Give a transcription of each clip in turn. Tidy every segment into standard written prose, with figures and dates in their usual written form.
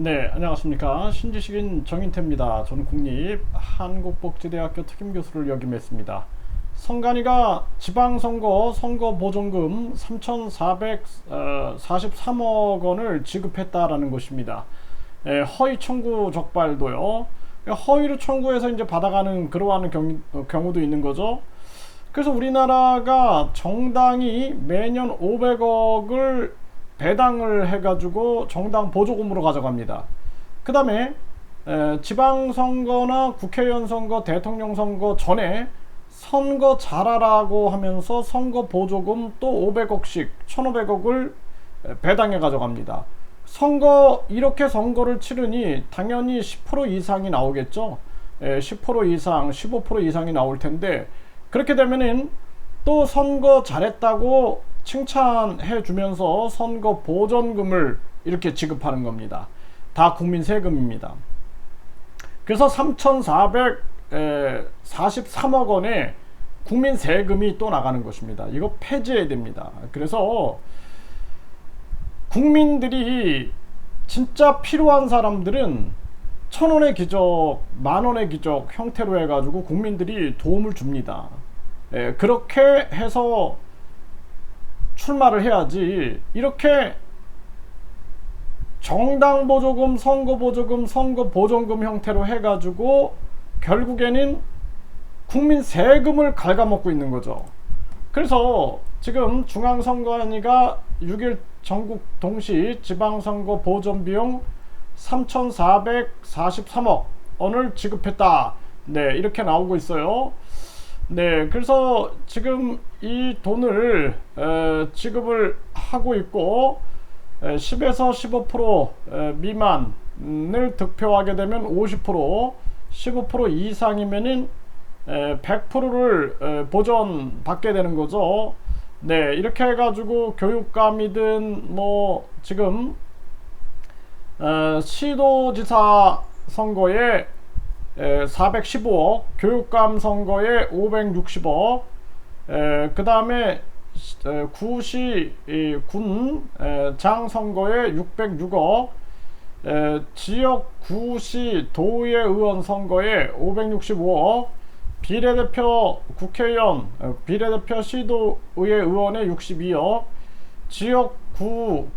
네, 안녕하십니까. 신지식인 정인태입니다. 저는 국립한국복지대학교 특임교수를 역임했습니다. 선관위가 지방선거 선거보존금 3,443억 원을 지급했다라는 것입니다. 허위 청구 적발도요. 허위로 청구해서 이제 받아가는 그러한 경우도 있는 거죠. 그래서 우리나라가 정당이 매년 500억을 배당을 해가지고 정당 보조금으로 가져갑니다. 그 다음에 지방선거나 국회의원 선거, 대통령 선거 전에 선거 잘하라고 하면서 선거 보조금 또 500억씩 1,500억을 배당해 가져갑니다. 이렇게 선거를 치르니 당연히 10% 이상이 나오겠죠. 10% 이상, 15% 이상이 나올 텐데, 그렇게 되면은 또 선거 잘했다고 칭찬해 주면서 선거 보전금을 이렇게 지급하는 겁니다. 다 국민 세금입니다. 그래서 3,443억 원의 국민 세금이 또 나가는 것입니다. 이거 폐지해야 됩니다. 그래서 국민들이 진짜 필요한 사람들은 1,000원의 기적, 10,000원의 기적 형태로 해가지고 국민들이 도움을 줍니다. 그렇게 해서 출마를 해야지, 이렇게 정당 보조금, 선거 보조금, 선거 보전금 형태로 해가지고 결국에는 국민 세금을 갉아먹고 있는 거죠. 그래서 지금 중앙선관위가 6일 전국 동시 지방선거 보전비용 3,443억 원을 지급했다. 네, 이렇게 나오고 있어요. 네, 그래서 지금 이 돈을 지급을 하고 있고, 10에서 15% 미만을 득표하게 되면 50%, 15% 이상이면은 100%를 보전받게 되는 거죠. 네, 이렇게 해가지고 교육감이든 뭐 지금 시도지사 선거에 415억, 교육감 선거에 560억, 그 다음에 구시 군장 선거에 606억, 지역 구시 도의회 의원 선거에 565억, 비례대표 국회의원, 비례대표 시도의회 의원에 62억, 지역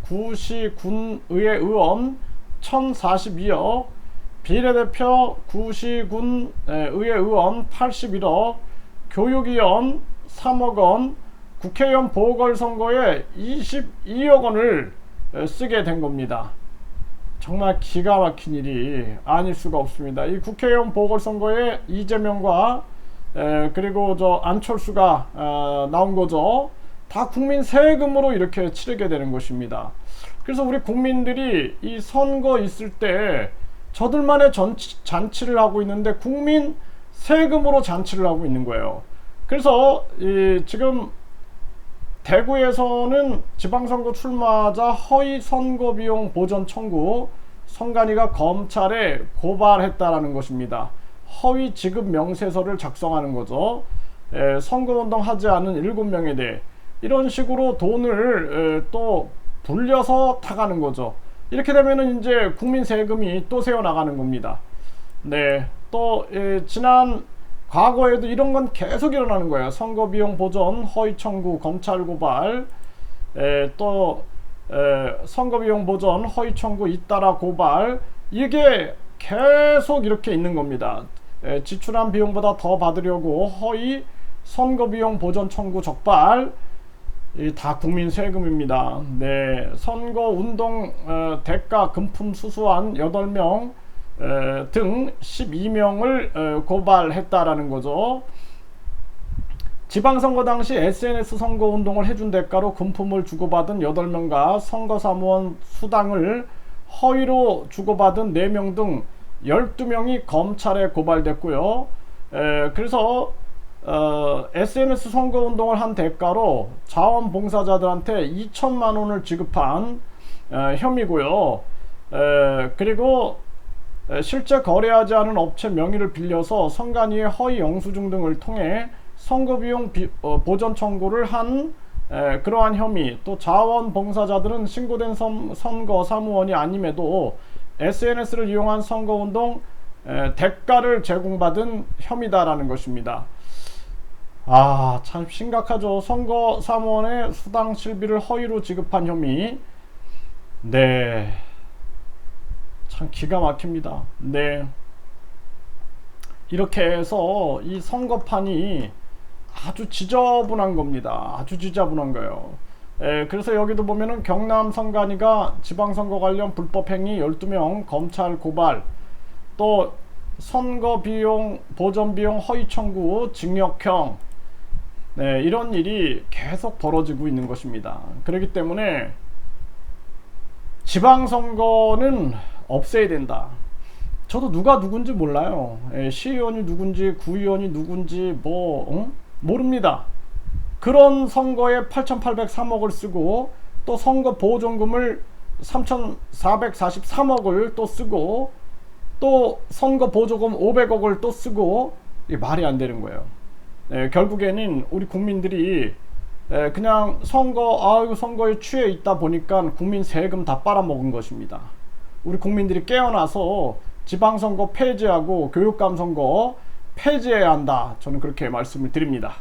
구시 군의회 의원 1042억, 비례대표 구시군 의회 의원 81억, 교육위원 3억 원, 국회의원 보궐선거에 22억 원을 쓰게 된 겁니다. 정말 기가 막힌 일이 아닐 수가 없습니다. 이 국회의원 보궐선거에 이재명과 그리고 저 안철수가 나온 거죠. 다 국민 세금으로 이렇게 치르게 되는 것입니다. 그래서 우리 국민들이 이 선거 있을 때 저들만의 잔치를 하고 있는데 국민 세금으로 잔치를 하고 있는 거예요. 그래서 지금 대구에서는 지방선거 출마자 허위 선거비용 보전 청구, 선관위가 검찰에 고발했다라는 것입니다. 허위 지급 명세서를 작성하는 거죠. 선거운동 하지 않은 7명에 대해 이런 식으로 돈을 또 불려서 타가는 거죠. 이렇게 되면은 이제 국민 세금이 또 새어나가는 겁니다. 네, 또 지난 과거에도 이런 건 계속 일어나는 거예요. 선거비용 보전 허위 청구 검찰 고발, 또 선거비용 보전 허위 청구 잇따라 고발, 이게 계속 이렇게 있는 겁니다. 지출한 비용보다 더 받으려고 허위 선거비용 보전 청구 적발, 다 국민 세금입니다. 네, 선거운동 대가 금품 수수한 8명 등 12명을 고발했다라는 거죠. 지방선거 당시 SNS 선거운동을 해준 대가로 금품을 주고받은 8명과 선거사무원 수당을 허위로 주고받은 4명 등 12명이 검찰에 고발됐고요. 그래서 SNS 선거운동을 한 대가로 자원봉사자들한테 2천만 원을 지급한 혐의고요. 그리고 실제 거래하지 않은 업체 명의를 빌려서 선관위의 허위 영수증 등을 통해 선거비용 보전 청구를 한 그러한 혐의, 또 자원봉사자들은 신고된 선거 사무원이 아님에도 SNS를 이용한 선거운동 대가를 제공받은 혐의다라는 것입니다. 참 심각하죠. 선거 사무원의 수당 실비를 허위로 지급한 혐의. 네, 참 기가 막힙니다. 네, 이렇게 해서 이 선거판이 아주 지저분한 겁니다. 아주 지저분한 거예요. 그래서 여기도 보면은 경남 선관위가 지방선거 관련 불법행위 12명 검찰 고발, 또 선거비용 보전비용 허위 청구 징역형, 네, 이런 일이 계속 벌어지고 있는 것입니다. 그렇기 때문에 지방선거는 없애야 된다. 저도 누가 누군지 몰라요. 시의원이 누군지 구의원이 누군지 모릅니다. 그런 선거에 8,803억을 쓰고 또 선거 보존금을 3,443억을 또 쓰고 또 선거 보조금 500억을 또 쓰고, 이게 말이 안 되는 거예요. 결국에는 우리 국민들이 그냥 선거에 취해 있다 보니까 국민 세금 다 빨아먹은 것입니다. 우리 국민들이 깨어나서 지방선거 폐지하고 교육감 선거 폐지해야 한다. 저는 그렇게 말씀을 드립니다.